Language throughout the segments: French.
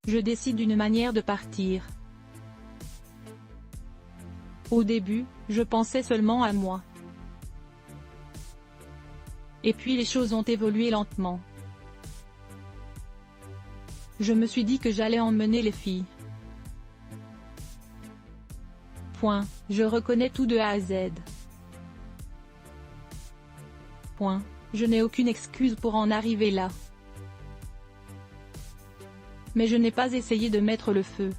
Je décide d'une manière de partir. Au début, je pensais seulement à moi. Et puis les choses ont évolué lentement. Je me suis dit que j'allais emmener les filles. Point. Je reconnais tout de A à Z. Point. Je n'ai aucune excuse pour en arriver là. Mais je n'ai pas essayé de mettre le feu.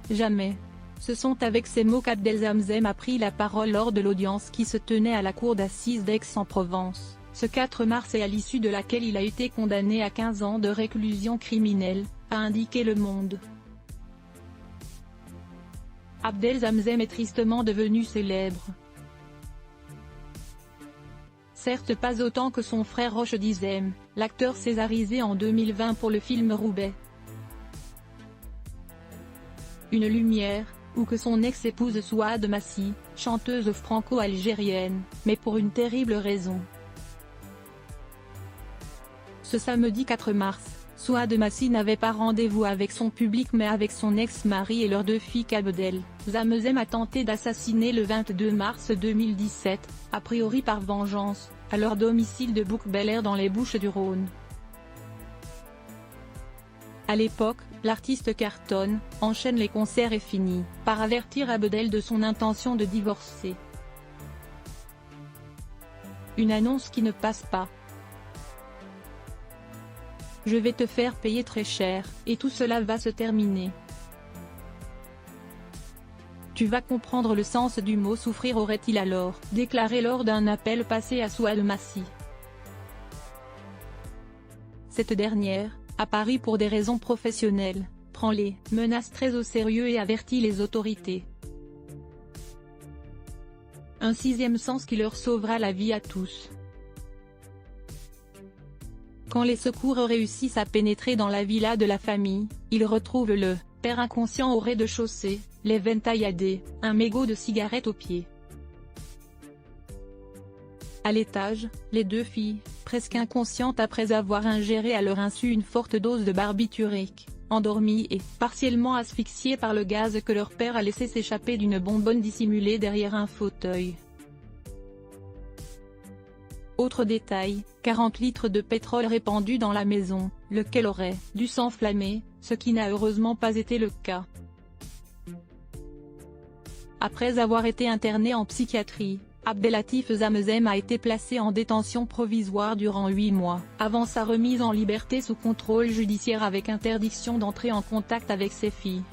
Jamais. Ce sont avec ces mots qu'Abdelhamzem a pris la parole lors de l'audience qui se tenait à la cour d'assises d'Aix-en-Provence, ce 4 mars et à l'issue de laquelle il a été condamné à 15 ans de réclusion criminelle, a indiqué Le Monde. Abdelhamzem est tristement devenu célèbre. Certes pas autant que son frère Roch Dizem, l'acteur césarisé en 2020 pour le film Roubaix. Une lumière, ou que son ex-épouse Souad Massi, chanteuse franco-algérienne, mais pour une terrible raison. Ce samedi 4 mars, Souad Massi n'avait pas rendez-vous avec son public mais avec son ex-mari et leurs 2 filles qu'Abdelhamzem a tenté d'assassiner le 22 mars 2017, a priori par vengeance, à leur domicile de Bouc-Bel-Air dans les Bouches-du-Rhône. À l'époque, l'artiste cartonne, enchaîne les concerts et finit par avertir Abdel de son intention de divorcer. Une annonce qui ne passe pas. Je vais te faire payer très cher, et tout cela va se terminer. Tu vas comprendre le sens du mot souffrir aurait-il alors déclaré lors d'un appel passé à Souad Massi. Cette dernière, à Paris pour des raisons professionnelles, prend les menaces très au sérieux et avertit les autorités. Un 6e sens qui leur sauvera la vie à tous. Quand les secours réussissent à pénétrer dans la villa de la famille, ils retrouvent le père inconscient au rez-de-chaussée, les veines tailladées, un mégot de cigarette au pied. À l'étage, les 2 filles, presque inconscientes après avoir ingéré à leur insu une forte dose de barbiturique, endormies et partiellement asphyxiées par le gaz que leur père a laissé s'échapper d'une bonbonne dissimulée derrière un fauteuil. Autre détail, 40 litres de pétrole répandus dans la maison, lequel aurait dû s'enflammer, ce qui n'a heureusement pas été le cas. Après avoir été interné en psychiatrie, Abdelhamzem a été placé en détention provisoire durant 8 mois, avant sa remise en liberté sous contrôle judiciaire avec interdiction d'entrer en contact avec ses filles.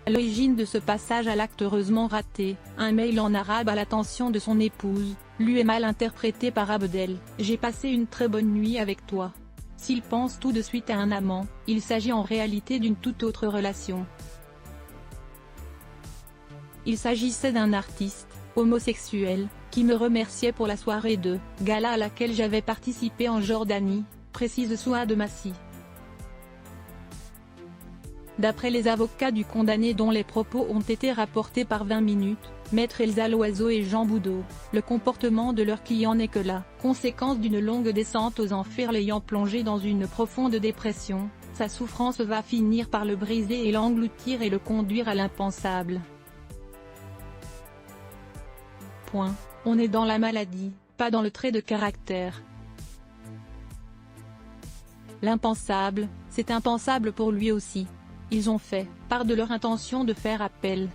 À l'origine de ce passage à l'acte heureusement raté, un mail en arabe à l'attention de son épouse, lu et mal interprété par Abdel. « J'ai passé une très bonne nuit avec toi. » S'il pense tout de suite à un amant, il s'agit en réalité d'une toute autre relation. Il s'agissait d'un artiste, homosexuel, qui me remerciait pour la soirée de gala à laquelle j'avais participé en Jordanie, précise Souad Massi. D'après les avocats du condamné dont les propos ont été rapportés par 20 minutes, Maître Elsa Loiseau et Jean Boudot, le comportement de leur client n'est que la conséquence d'une longue descente aux enfers l'ayant plongé dans une profonde dépression. Sa souffrance va finir par le briser et l'engloutir et le conduire à l'impensable. Point. On est dans la maladie, pas dans le trait de caractère. L'impensable, c'est impensable pour lui aussi. Ils ont fait part de leur intention de faire appel.